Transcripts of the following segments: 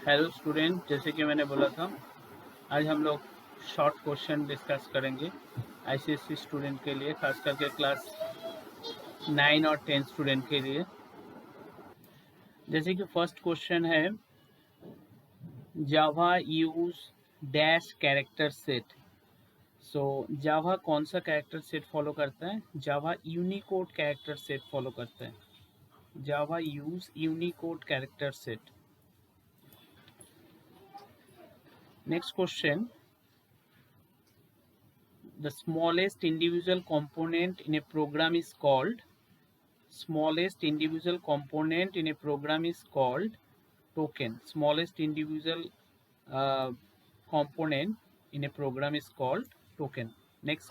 Hello student, जैसे कि मैंने बोला था आज हम लोग शॉर्ट क्वेश्चन डिस्कस करेंगे आईसीएससी स्टूडेंट के लिए, खास करके क्लास 9 और 10 स्टूडेंट के लिए। जैसे कि फर्स्ट क्वेश्चन है, Java use dash character set. So Java कौन सा कैरेक्टर सेट फॉलो करता है? Java Unicode character set follow करता है। Java use Unicode character set. Next question, the smallest individual component in a program is called smallest individual component in a program is called token. Smallest individual uh, component in a program is called token. Next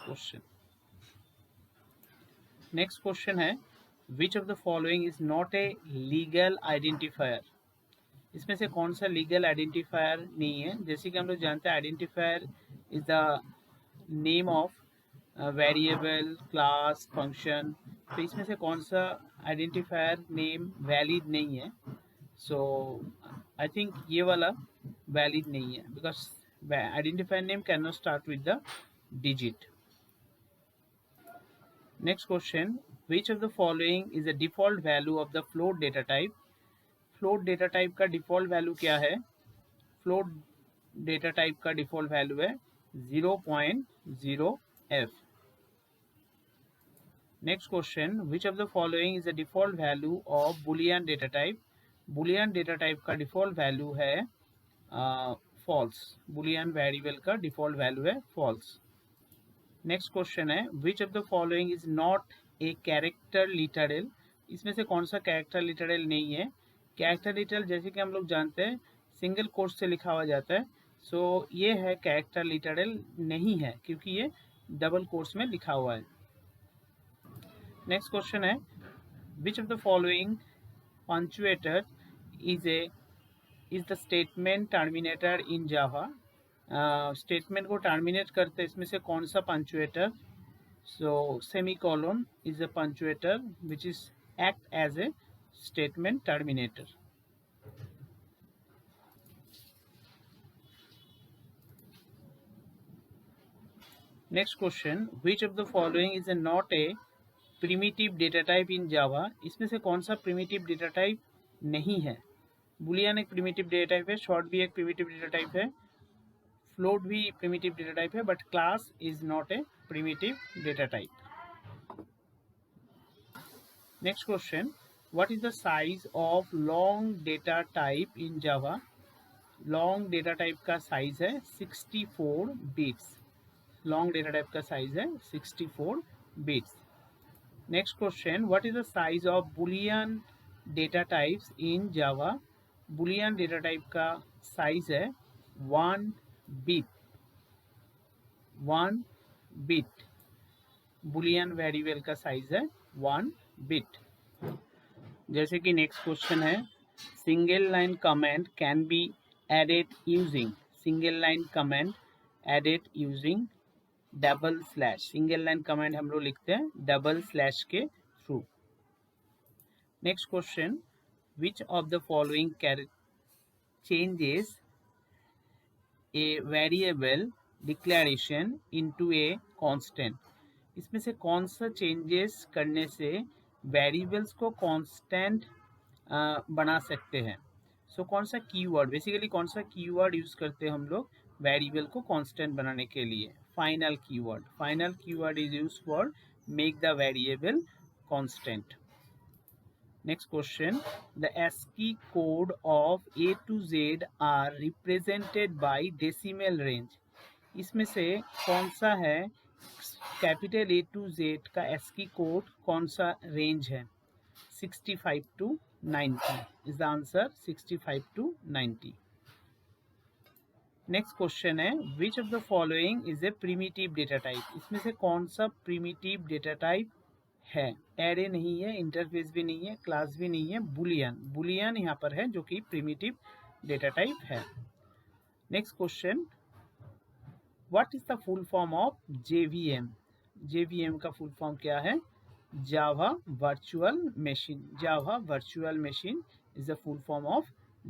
question है, which of the following is not a legal identifier? इसमें से कौन सा legal identifier नहीं है? जैसे कि हम लोग जानते हैं identifier is the name of variable, class, function. तो इसमें से कौन सा आइडेंटिफायर नेम वैलिड नहीं है? सो आई थिंक ये वाला वैलिड नहीं है, because identifier name can not start with the digit. Next question, which of the following is the default value of the float data type? Float data type का default value क्या है? Float data type का default value है 0.0f। Next question, which of the following is the default value of Boolean data type? Boolean data type का default value है false. Boolean variable का default value है false. Next question है, which of the following is not a character literal? इसमें से कौन सा character literal नहीं है? कैरेक्टर लिटरल जैसे कि हम लोग जानते हैं सिंगल कोट्स से लिखा हुआ जाता है, सो ये है कैरेक्टर लिटरल नहीं है क्योंकि ये डबल कोट्स में लिखा हुआ है। नेक्स्ट क्वेश्चन है, which of the following punctuator is the statement terminator in Java? Statement को टर्मिनेट करते हैं इसमें से कौन सा punctuator? So semicolon is a punctuator which is act as a statement terminator. Next question, which of the following is not a primitive data type in Java? इसमें से कौन सा primitive data type नहीं है? Boolean एक primitive data type है, short भी एक primitive data type है, float भी primitive data type है, but class is not a primitive data type. Next question, what is the size of long data type in Java? Long data type का size है 64 bits. Long data type का size है 64 bits. Next question, what is the size of Boolean data types in Java? Boolean data type का size है 1 bit. 1 bit Boolean variable का size है 1 bit. जैसे कि नेक्स्ट क्वेश्चन है, single line comment can be added using single line command added using double slash। single line command हम लोग लिखते हैं double slash के through. Next question, which of the following changes a variable declaration into a constant? इसमें से कौन सा changes करने से वेरिएबल्स को कांस्टेंट बना सकते हैं? सो कौन सा कीवर्ड, बेसिकली कौन सा कीवर्ड यूज करते हैं हम लोग वेरिएबल को कांस्टेंट बनाने के लिए? Final keyword. Final keyword is use for make the variable constant. Next question, the ASCII code of A to Z are represented by decimal range. इसमें से कौन सा है कैपिटल A to Z का ASCII कोड, कौन सा range है? 65 to 90 is the answer, 65 to 90. Next question है, which of the following is a primitive data type? इसमें से कौन सा प्रिमिटिव डेटा टाइप है? एरे नहीं है, इंटरफेस भी नहीं है, क्लास भी नहीं है, बुलियन। बुलियन यहाँ पर है जो कि प्रिमिटिव डेटा टाइप है। Next question, what is the full form of JVM? JVM का फुल फॉर्म क्या है? Java Virtual Machine. Java Virtual Machine is the full form of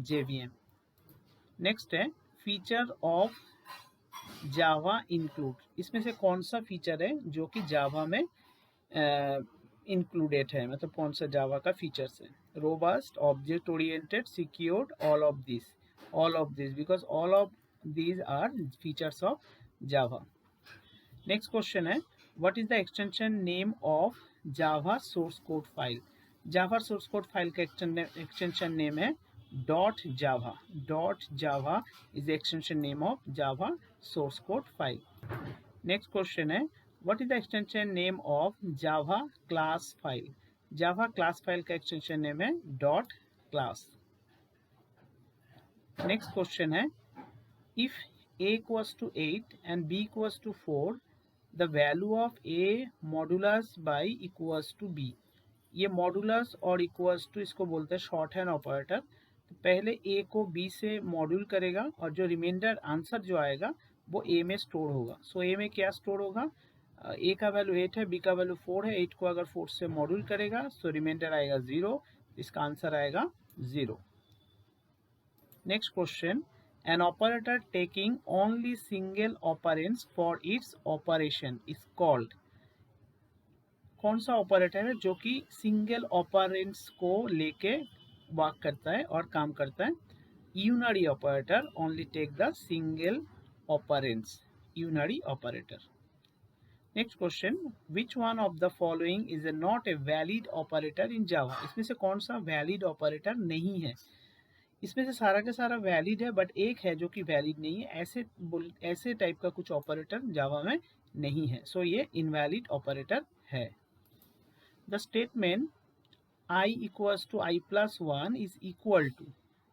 JVM. Next है फीचर ऑफ जावा इंक्लूड, इसमें से कौन सा feature है जो कि जावा में इंक्लूडेड है, मतलब कौन सा जावा का फीचर्स है. Robust, object oriented, secured, all of this because all of these are features of Java. Next question है what is the extension name of Java source code file? Java source code file का extension name है .java. .java is the extension name of Java source code file. Next question है what is the extension name of Java class file? Java class file का extension name है .class. Next question है if a equals to 8 and b equals to 4, the value of a modulus by equals to b. ये modulus और equals to इसको बोलते हैं short hand operator. तो पहले a को b से मॉड्यूल करेगा और जो रिमाइंडर आंसर जो आएगा वो a में स्टोर होगा. सो a में क्या स्टोर होगा, a का वैल्यू 8 है, b का वैल्यू 4 है. 8 को अगर 4 से मॉड्यूल करेगा सो रिमाइंडर आएगा 0, इसका आंसर आएगा 0. Next question an operator taking only single operands for its operation is called. कौन सा ऑपरेटर है जो कि सिंगल ऑपरेंड्स को लेके वर्क करता है और काम करता है? Unary operator only take the single operands, unary operator. Next question which one of the following is not a valid operator in Java? इसमें से कौन सा वैलिड ऑपरेटर नहीं है? इसमें से सारा का सारा वैलिड है बट एक है जो कि वैलिड नहीं है. ऐसे टाइप का कुछ ऑपरेटर जावा में नहीं है. सो ये इनवैलिड ऑपरेटर है. The statement i equals to i plus 1 is equal to,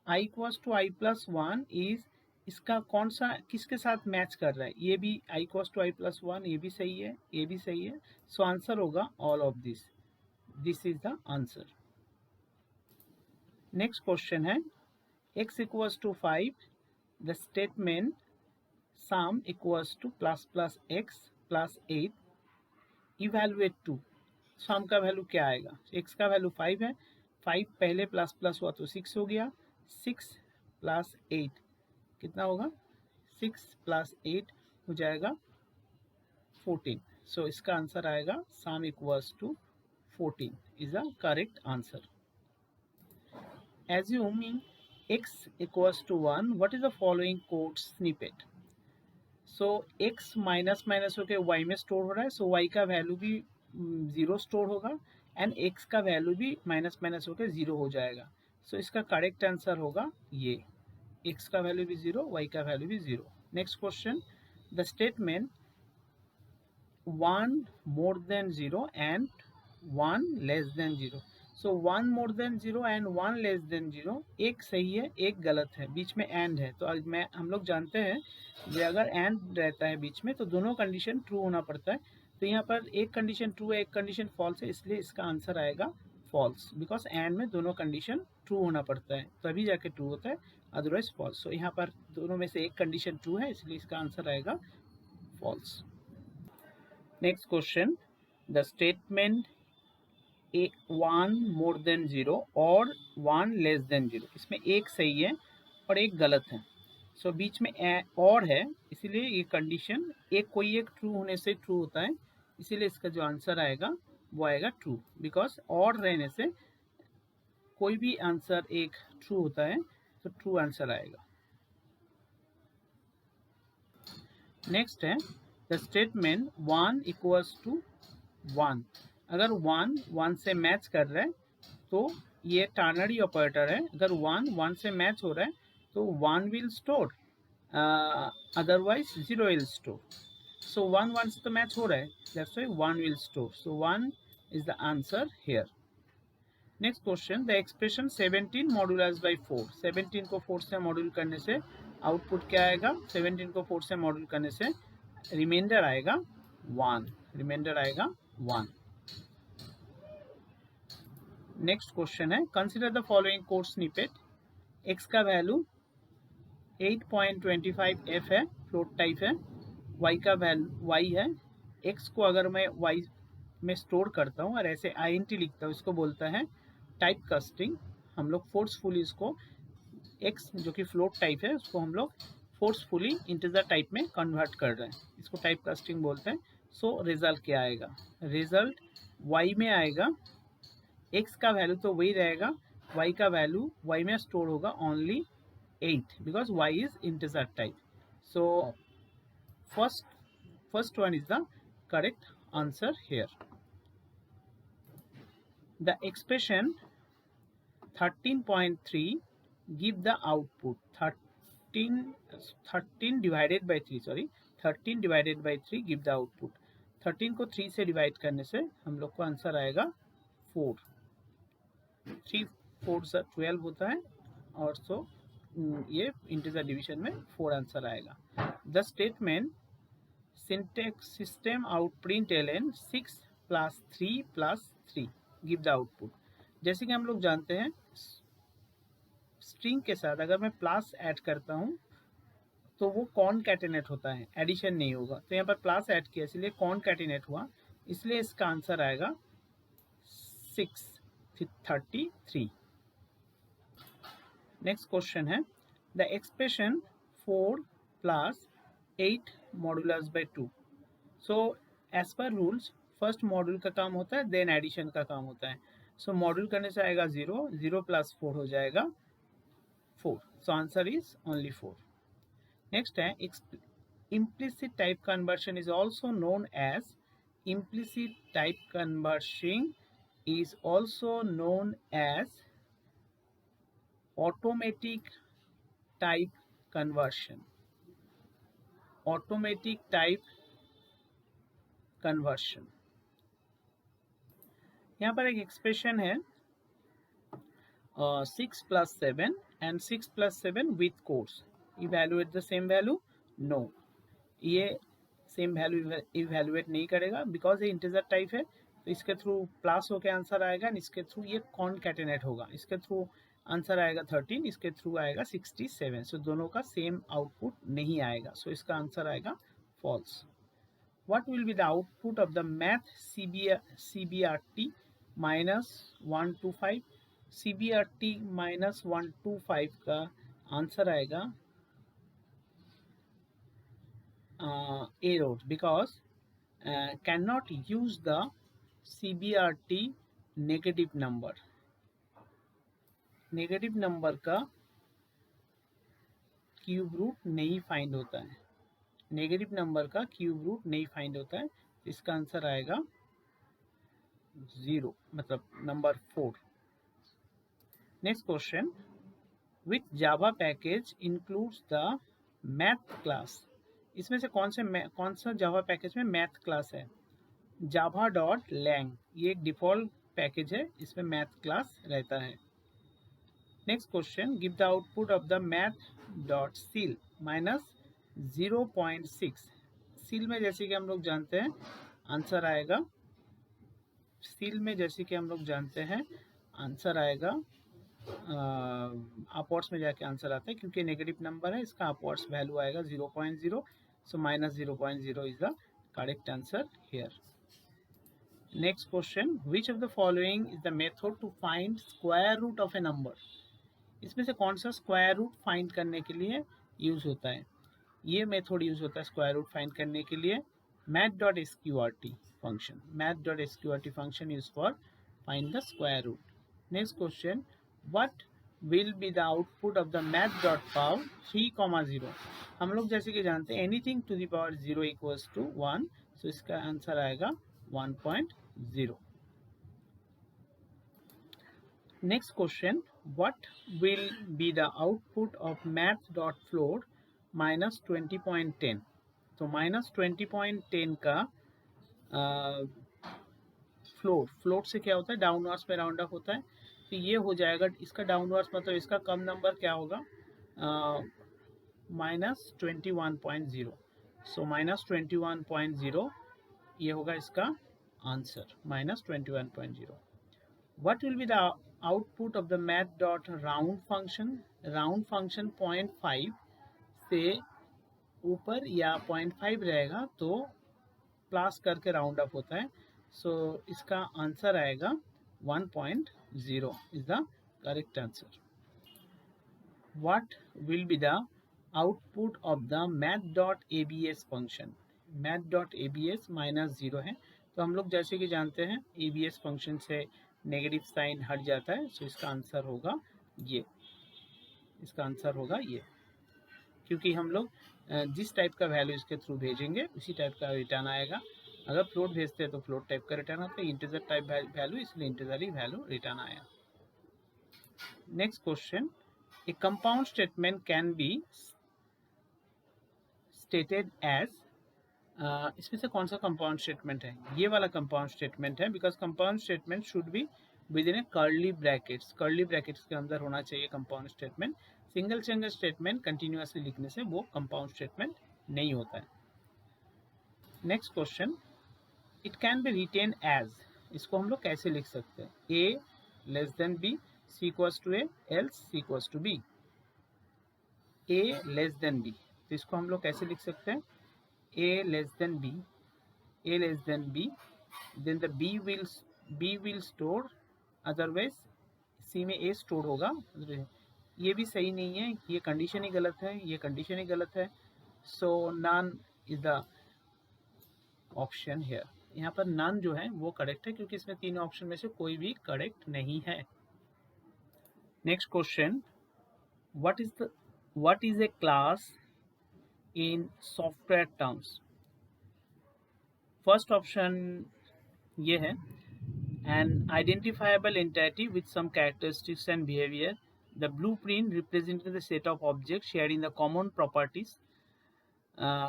i equals to i plus 1 is, इसका कौन सा किसके साथ मैच कर रहा है? ये भी i equals to i plus 1, ये भी सही है, ये भी सही है. सो आंसर होगा all of this. This is the answer. Next question है x equals to 5, the statement sum equals to plus x plus 8, evaluate 2. सम का वैल्यू क्या आएगा? x का वैल्यू 5 है, 5 पहले प्लस प्लस हुआ तो 6 हो गया, 6 प्लस 8 कितना होगा? 6 प्लस 8 हो जाएगा 14. सो इसका आंसर आएगा sum equals to 14 is the correct answer. Assuming x equals to 1, what is the following code snippet? So x minus minus होके y में स्टोर हो रहा है, सो y का वैल्यू भी 0 स्टोर होगा एंड x का वैल्यू भी माइनस माइनस होके 0 हो जाएगा. सो इसका करेक्ट आंसर होगा ये, x का वैल्यू भी 0, y का वैल्यू भी 0. Next question the statement 1 more than 0 and 1 less than 0. So 1 more than 0 and 1 less than 0, एक सही है एक गलत है, बीच में एंड है. तो हम लोग जानते हैं कि अगर एंड रहता है बीच में तो दोनों कंडीशन ट्रू होना पड़ता है. तो यहाँ पर एक कंडीशन ट्रू है एक कंडीशन फॉल्स है, इसलिए इसका आंसर आएगा फॉल्स. बिकॉज एंड में दोनों कंडीशन ट्रू होना पड़ता है तभी जाके ट्रू होता है, अदरवाइज फॉल्स. सो यहाँ पर दोनों में से एक कंडीशन ट्रू है इसलिए इसका आंसर आएगा false. Next question the statement 1 more than 0 और 1 लेस देन 0, इसमें एक सही है और एक गलत है. सो बीच में और है इसीलिए ये कंडीशन एक कोई एक ट्रू होने से ट्रू होता है, इसीलिए इसका जो आंसर आएगा वो आएगा ट्रू. बिकॉज और रहने से कोई भी आंसर एक ट्रू होता है तो ट्रू आंसर आएगा. नेक्स्ट है द स्टेटमेंट 1 इक्वल्स टू 1. अगर 1 1 से मैच कर रहा है तो ये टर्नरी ऑपरेटर है. अगर 1 1 से मैच हो रहा है तो 1 will store, otherwise 0 will store. So 1 1 से तो मैच हो रहा है, that's why 1 will store. So 1 is the answer here. Next question the expression 17 modulus by 4. 17 को 4 से मॉड्यूल करने से आउटपुट क्या आएगा? 17 को 4 से मॉड्यूल करने से रिमाइंडर आएगा 1, रिमाइंडर आएगा 1. नेक्स्ट क्वेश्चन है consider the following code snippet. x का वैल्यू 8.25 f है, फ्लोट टाइप है. y का वैल्यू y है. x को अगर मैं y में स्टोर करता हूँ और ऐसे int लिखता हूँ, इसको बोलता है टाइप कास्टिंग. हम लोग फोर्सफुली इसको x जो कि फ्लोट टाइप है उसको हम लोग फोर्सफुली इंटीजर टाइप में कन्वर्ट कर रहे हैं, इसको टाइप कास्टिंग बोलते हैं। सो रिजल्ट क्या आएगा, रिजल्ट y में आएगा, x का वैल्यू तो वही रहेगा, y का वैल्यू y में स्टोर होगा only 8 because y is integer type. So first one is the correct answer here. The expression 13.3 give the output 13 divided by 3 sorry 13 divided by 3 give the output। 13 को 3 से divide करने से हम लोग को answer आएगा 4। 3 4 से 12 होता है और सो ये इंटीजर डिवीजन में 4 आंसर आएगा। The statement syntax system out print ln 6 + 3 + 3 give the output. जैसे कि हम लोग जानते हैं स्ट्रिंग के साथ अगर मैं प्लस ऐड करता हूं तो वो कॉनकैटिनेट होता है, एडिशन नहीं होगा। तो यहाँ पर प्लस ऐड किया इसलिए कॉनकैटिनेट हुआ, इसलिए इसका आंसर आएगा 633। नेक्स्ट क्वेश्चन है the expression 4 + 8 modulus by 2। So as per rules first module का काम होता है देन एडिशन का काम होता है। सो मॉड्यूल करने से आएगा 0, 0 + 4 हो जाएगा 4। So answer is only 4। Next है implicit type conversion is also known as implicit type conversion is also known as automatic type conversion। automatic type conversion यहाँ पर एक एक्सप्रेशन है 6 + 7 and 6 + 7 with quotes evaluate the same value। No, ये same value evaluate नहीं करेगा because ये integer type है। तो इसके थ्रू प्लस होके आंसर आएगा, इसके थ्रू ये कॉनकैटिनेट होगा, इसके थ्रू आंसर आएगा 13, इसके थ्रू आएगा 67। सो दोनों का सेम आउटपुट नहीं आएगा, सो इसका आंसर आएगा false. What will be the output of the math CBRT -125। CBRT -125 का आंसर आएगा error because cannot use the CBRT negative number. Negative number का क्यूब रूट नहीं फाइंड होता है, नेगेटिव नंबर का क्यूब रूट नहीं फाइंड होता है। इसका आंसर आएगा 0 मतलब number 4। Next question which Java package includes the math class. इसमें से कौन सा जावा पैकेज में मैथ क्लास है, java.lang ये एक डिफॉल्ट पैकेज है, इसमें मैथ क्लास रहता है। Next question give the output of the math.sil -0.6। Seal में जैसे कि हम लोग जानते हैं आंसर आएगा, सील में जैसे कि हम लोग जानते हैं आंसर आएगा अपवर्ड्स में जाके आंसर आता है, क्योंकि नेगेटिव नंबर है इसका अपवर्ड्स वैल्यू आएगा 0.0। So -0.0 is the correct answer here. Next question which of the following is the method to find square root of a number. इसमें से कौन सा स्क्वायर रूट फाइंड करने के लिए यूज होता है, ये मेथड यूज होता है स्क्वायर रूट फाइंड करने के लिए math.sqrt function. math.sqrt function use for find the square root. Next question what will be the output of the math.power 3, 0। हम लोग जैसे कि जानते हैं anything to the power 0 equals to 1। सो इसका आंसर आएगा 1.0। Next question what will be the output of math.float -20.10। तो -20.10 का फ्लोट से क्या होता है, डाउनवर्ड्स में राउंड अप होता है। तो ये हो जाएगा इसका डाउनवर्ड्स मतलब इसका कम नंबर क्या होगा -21.0। सो -21.0 ये होगा इसका answer -21.0। What will be the output of the math.round function. Round function 0.5 से ऊपर या 0.5 रहेगा तो प्लस करके राउंड अप होता है। सो इसका आंसर आएगा 1.0 is the correct answer. what will be the output of the math.abs function? math.abs minus zero है, तो हम लोग जैसे कि जानते हैं abs फंक्शन से नेगेटिव साइन हट जाता है, तो इसका आंसर होगा ये, इसका आंसर होगा ये, क्योंकि हम लोग जिस टाइप का वैल्यू इसके थ्रू भेजेंगे उसी टाइप का रिटर्न आएगा। अगर फ्लोट भेजते हैं तो फ्लोट टाइप का रिटर्न आता है, इंटीजर टाइप वैल्यू इसलिए इंटीजर ही वैल्यू रिटर्न आया। Next question, a compound statement can be stated as, इसमें से कौन सा कंपाउंड स्टेटमेंट है? ये वाला कंपाउंड स्टेटमेंट है, because compound statement should be within a curly brackets, curly brackets के अंदर होना चाहिए compound statement. Single single statement continuously लिखने से वो कंपाउंड स्टेटमेंट नहीं होता है। Next question, it can be written as, इसको हम लोग कैसे लिख सकते हैं? A less than B, C equals to A, else C equals to B. A less than B, तो इसको हम लोग कैसे लिख सकते हैं? A less than B, a less than b, then the b will store, otherwise c में a store होगा। ये भी सही नहीं है, ये कंडीशन ही गलत है, ये कंडीशन ही गलत है, so none is the option here. यहाँ पर नन जो है वो करेक्ट है, क्योंकि इसमें तीनों ऑप्शन में से कोई भी करेक्ट नहीं है। Next question, what is a class in software terms? First option ये है, an identifiable entity with some characteristics and behavior, the blueprint representing the set of objects sharing the common properties,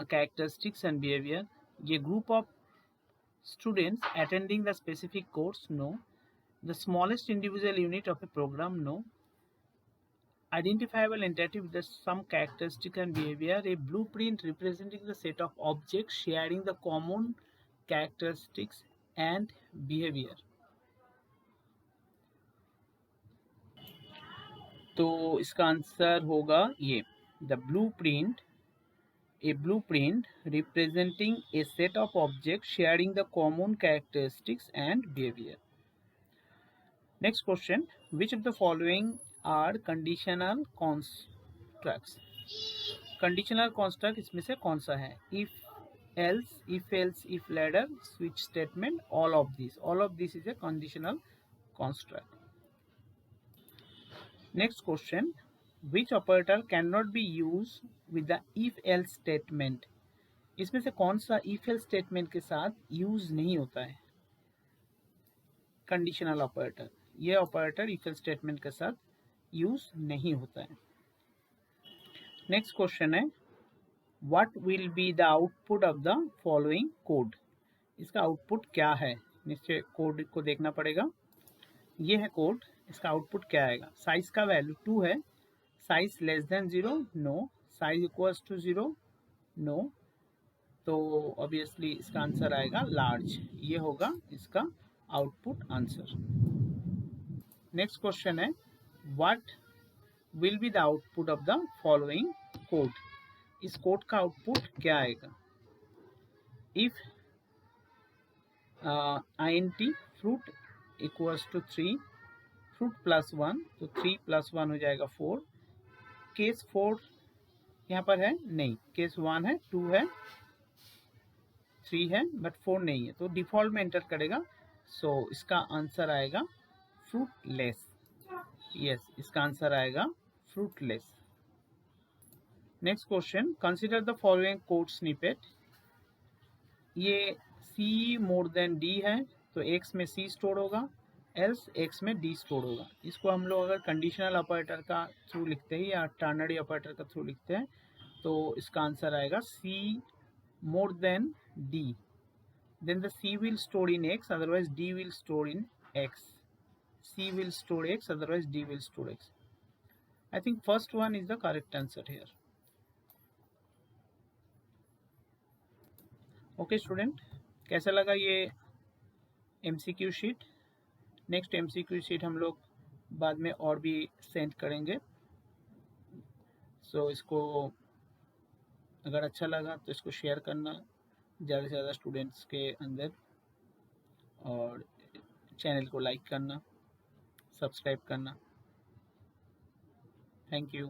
characteristics and behavior. A group of students attending the specific course, no. The smallest individual unit of a program, no. Identifiable entity with some characteristic and behavior, a blueprint representing the set of objects sharing the common characteristics and behavior. तो इसका answer होगा ये, the blueprint, a blueprint representing a set of object sharing the common characteristics and behaviour. Next question, which of the following are conditional constructs? Conditional construct इसमें से कौन सा है? If else, if ladder, switch statement, all of this is a conditional construct. Next question, which operator can not be use with the if else statement? इसमें से कौन सा if else statement के साथ यूज नहीं होता है? कंडीशनल ऑपरेटर, ये ऑपरेटर इफ एल्स स्टेटमेंट के साथ यूज नहीं होता है। नेक्स्ट क्वेश्चन है, what will be the output of the following code? इसका आउटपुट क्या है? नीचे कोड को देखना पड़ेगा, ये है कोड, इसका आउटपुट क्या आएगा? साइज का वैल्यू 2 है, size less than 0, no, size equals to 0, no, तो ऑब्वियसली इसका आंसर आएगा लार्ज, ये होगा इसका आउटपुट आंसर। नेक्स्ट क्वेश्चन है, what will be the output of the following code? इस कोड का आउटपुट क्या आएगा? If int fruit equals to 3, fruit plus 1, तो 3 + 1 हो जाएगा 4। केस 4 यहाँ पर है नहीं, केस 1 है, 2 है, 3 है, बट 4 नहीं है, तो डिफॉल्ट में एंटर करेगा, सो इसका आंसर आएगा फ्रूटलेस। यस, इसका आंसर आएगा fruitless. Next question, consider the following code snippet. ये c मोर देन d है, तो x में c स्टोर होगा, एल्स x में d स्टोर होगा। इसको हम लोग अगर कंडीशनल ऑपरेटर का थ्रू लिखते हैं या टर्नरी ऑपरेटर का थ्रू लिखते हैं, तो इसका आंसर आएगा c more than d, then the c will store in x, otherwise d will store in x, c will store x, otherwise d will store x. I think first one is the correct answer here. Okay student, कैसा लगा ये MCQ sheet? Next MCQ sheet हम लोग बाद में और भी send करेंगे, सो इसको अगर अच्छा लगा तो इसको शेयर करना ज़्यादा से ज़्यादा स्टूडेंट्स के अंदर, और चैनल को लाइक करना, सब्सक्राइब करना। Thank you.